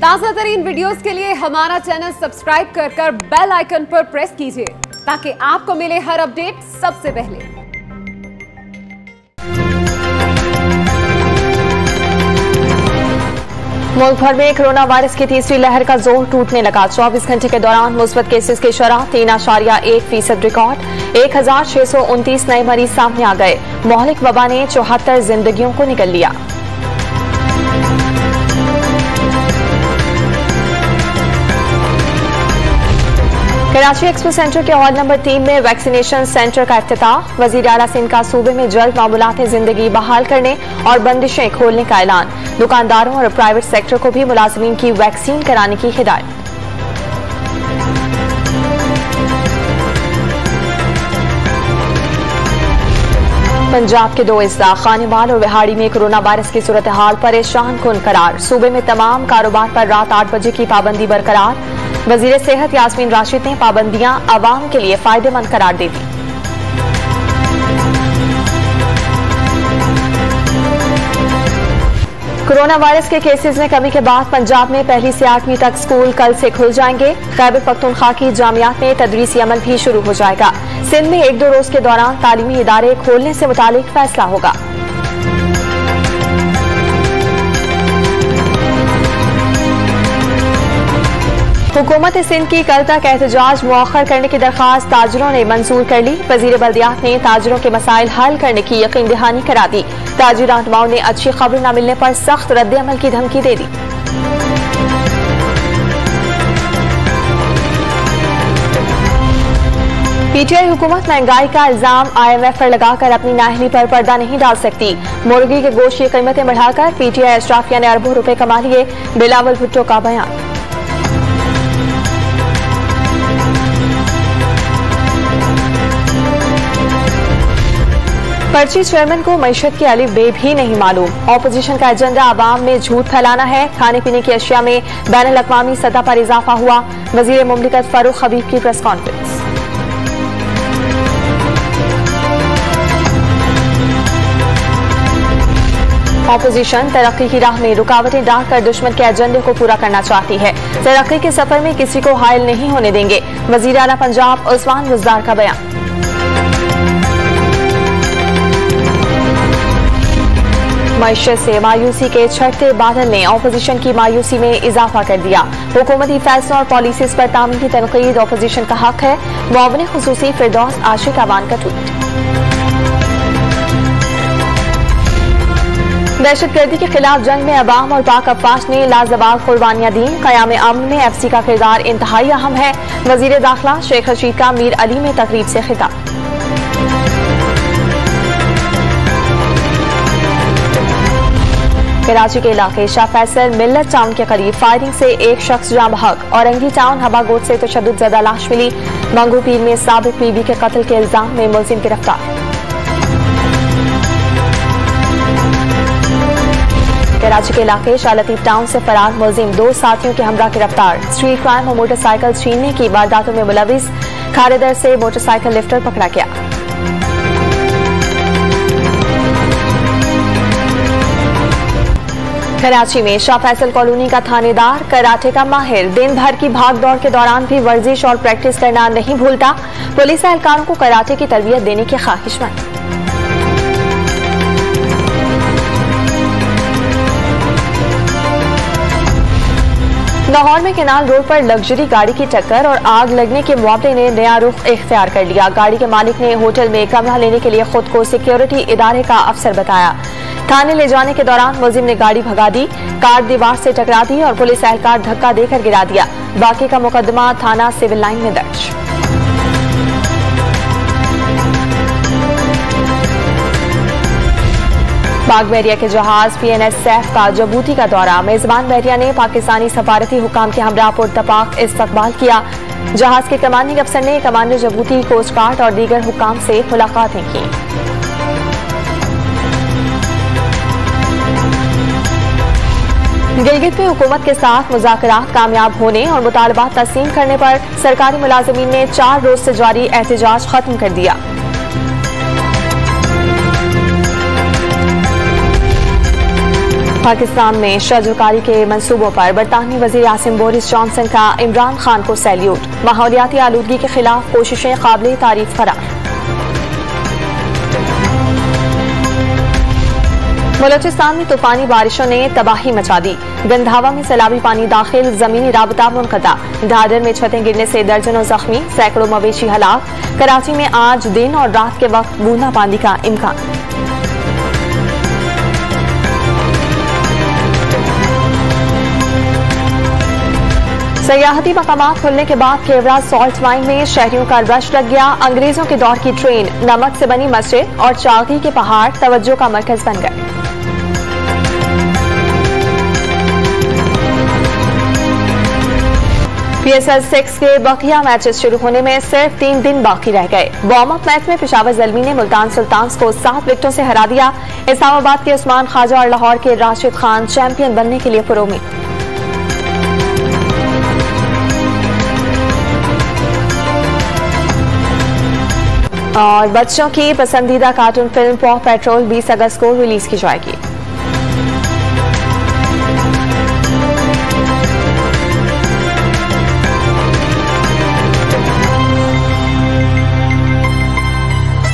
ताजा तरीन वीडियोस के लिए हमारा चैनल सब्सक्राइब कर बेल आइकन पर प्रेस कीजिए ताकि आपको मिले हर अपडेट सबसे पहले। मुल्क भर में कोरोना वायरस की तीसरी लहर का जोर टूटने लगा। 24 घंटे के दौरान मुस्बत केसेस की शरह 3.1% रिकॉर्ड। 1629 नए मरीज सामने आ गए। मोहलिक वबा ने 74 जिंदगियों को निगल लिया। कराची एक्सपो सेंटर के हॉल नंबर 3 में वैक्सीनेशन सेंटर का इफ्तिताह। वजीर आला सिंध का सूबे में जल्द मामूलात जिंदगी बहाल करने और बंदिशें खोलने का ऐलान। दुकानदारों और प्राइवेट सेक्टर को भी मुलाजिमीन की वैक्सीन कराने की हिदायत। पंजाब के 2 अजला खानेवाल और विहाड़ी में कोरोना वायरस की सूरत हाल परेशान कुन करार। सूबे में तमाम कारोबार पर रात 8 बजे की पाबंदी बरकरार। वजीर सेहत यास्मीन राशिद ने पाबंदियां आवाम के लिए फायदेमंद करार दे दी। कोरोना वायरस के केसेस में कमी के बाद पंजाब में 1ली से 8वीं तक स्कूल कल से खुल जाएंगे। खैबर पख्तूनख्वा की जामियात में तदरीसी अमल भी शुरू हो जाएगा। सिंध में 1-2 रोज के दौरान तालीमी इदारे खोलने से मुतालिक फैसला होगा। हुकूमत सिंध की कल तक एहतजाज मुअख्खर करने की दरख्वास्त ताजरों ने मंजूर कर ली। वजीर बल्दियात ने ताजरों के मसाइल हल करने की यकीन दहानी करा दी। ताजिर रहनुमाओं ने अच्छी खबर न मिलने पर सख्त रद्द अमल की धमकी दे दी। पीटीआई हुकूमत महंगाई का इल्जाम IMF पर लगाकर अपनी नाअहली पर पर्दा नहीं डाल सकती। मुर्गी के गोश्त की कीमतें बढ़ाकर पीटीआई अशराफिया ने अरबों रुपए कमा लिए। बिलावल भुट्टो का बयान। पर्ची चेयरमैन को मईशत की अलिफ बे भी नहीं मालूम। ऑपोजिशन का एजेंडा आवाम में झूठ फैलाना है। खाने पीने की अशिया में बैनुल अक़वामी सतह पर इजाफा हुआ। वजीर मुमलिकत फारूक हबीब की प्रेस कॉन्फ्रेंस। ऑपोजिशन तरक्की की राह में रुकावटें डालकर दुश्मन के एजेंडे को पूरा करना चाहती है। तरक्की के सफर में किसी को हायल नहीं होने देंगे। वजीर आला पंजाब उस्मान बुज़दार का बयान। मईशत से मायूसी के छठे बादल ने ऑपोजिशन की मायूसी में इजाफा कर दिया। हुकूमती फैसलों और पॉलिसीज पर तामीली तनकीद ऑपोजिशन का हक है। मुआविन खुसूसी फिरदौस आशिक अवान का ट्वीट। दहशतगर्दी के खिलाफ जंग में अवाम और पाक अफवाज ने लाजवाब कुर्बानियां दी। क़याम अमन में FC का किरदार इंतहाई अहम है। वजीर दाखिला शेख रशीद का मीर अली में तकरीब से खिताब। कराची के इलाके शाह फैसल मिल्लत टाउन के करीब फायरिंग से एक शख्स जाँ बहक। औरंगी टाउन हवा गोट से तशद्दुद ज़दा लाश मिली। मंगू पीर में साबिक बीवी के कत्ल के इल्जाम में मुलजिम गिरफ्तार। कराची के इलाके शाह लतीफ टाउन से फरार मुलजिम 2 साथियों के हमरा गिरफ्तार। स्ट्रीट क्राइम और मोटरसाइकिल छीनने की वारदातों में मुलविस खारिदर से मोटरसाइकिल लिफ्टर पकड़ा गया। कराची में शाह फैसल कॉलोनी का थानेदार कराटे का माहिर दिन भर की भाग दौड़ के दौरान भी वर्जिश और प्रैक्टिस करना नहीं भूलता। पुलिस एहलकारों को कराटे की तरबियत देने की ख्वाहिशमंद। लाहौर में केनाल रोड पर लग्जरी गाड़ी की टक्कर और आग लगने के मामले ने नया रुख इख्तियार कर लिया। गाड़ी के मालिक ने होटल में कमरा लेने के लिए खुद को सिक्योरिटी इदारे का अफसर बताया। थाने ले जाने के दौरान मुलजिम ने गाड़ी भगा दी। कार दीवार से टकरा दी और पुलिस एहलकार धक्का देकर गिरा दिया। बाकी का मुकदमा थाना सिविल लाइन में दर्ज। पाक बहरिया के जहाज PNS सैफ का जबूती का दौरा। मेजबान बहरिया ने पाकिस्तानी सफारती हुकाम के हमरा पुरतपाक इस्तकबाल किया। जहाज के कमांडिंग अफसर ने कमांडर जबूती, कोस्ट गार्ड और दीगर हुकाम से मुलाकातें की। गिलगित में हुकूमत के साथ मुज़ाकरात कामयाब होने और मुतालबात तस्लीम करने पर सरकारी मुलाजिमीन ने 4 रोज से जारी एहतजाज खत्म कर दिया। पाकिस्तान में शजरकारी के मंसूबों पर बरतानवी वज़ीर आसिम बोरिस जॉनसन का इमरान खान को सैल्यूट। माहौलियाती आलूदगी के खिलाफ कोशिशें काबिल तारीफ करार। बलोचिस्तान में तूफानी बारिशों ने तबाही मचा दी। गंधावा में सैलाबी पानी दाखिल, जमीनी राबता मुनक़ता। ढाढर में छतें गिरने से दर्जनों जख्मी, सैकड़ों मवेशी हलाक। कराची में आज दिन और रात के वक्त बूंदाबांदी का इम्कान। सयाहती मकामात खुलने के बाद केवरा सॉल्ट माइन में शहरियों का रश लग गया। अंग्रेजों के दौर की ट्रेन, नमक से बनी मस्जिद और चागी के पहाड़ तवज्जो का मरकज बन गए। PSL 6 के बकिया मैचेस शुरू होने में सिर्फ 3 दिन बाकी रह गए। वार्म अप मैच में पेशावर ज़ल्मी ने मुल्तान सुल्तान्स को 7 विकेटों से हरा दिया। इस्लामाबाद के उस्मान ख्वाजा और लाहौर के राशिद खान चैंपियन बनने के लिए पुरुमीद। और बच्चों की पसंदीदा कार्टून फिल्म पॉ पेट्रोल 20 अगस्त को रिलीज की जाएगी।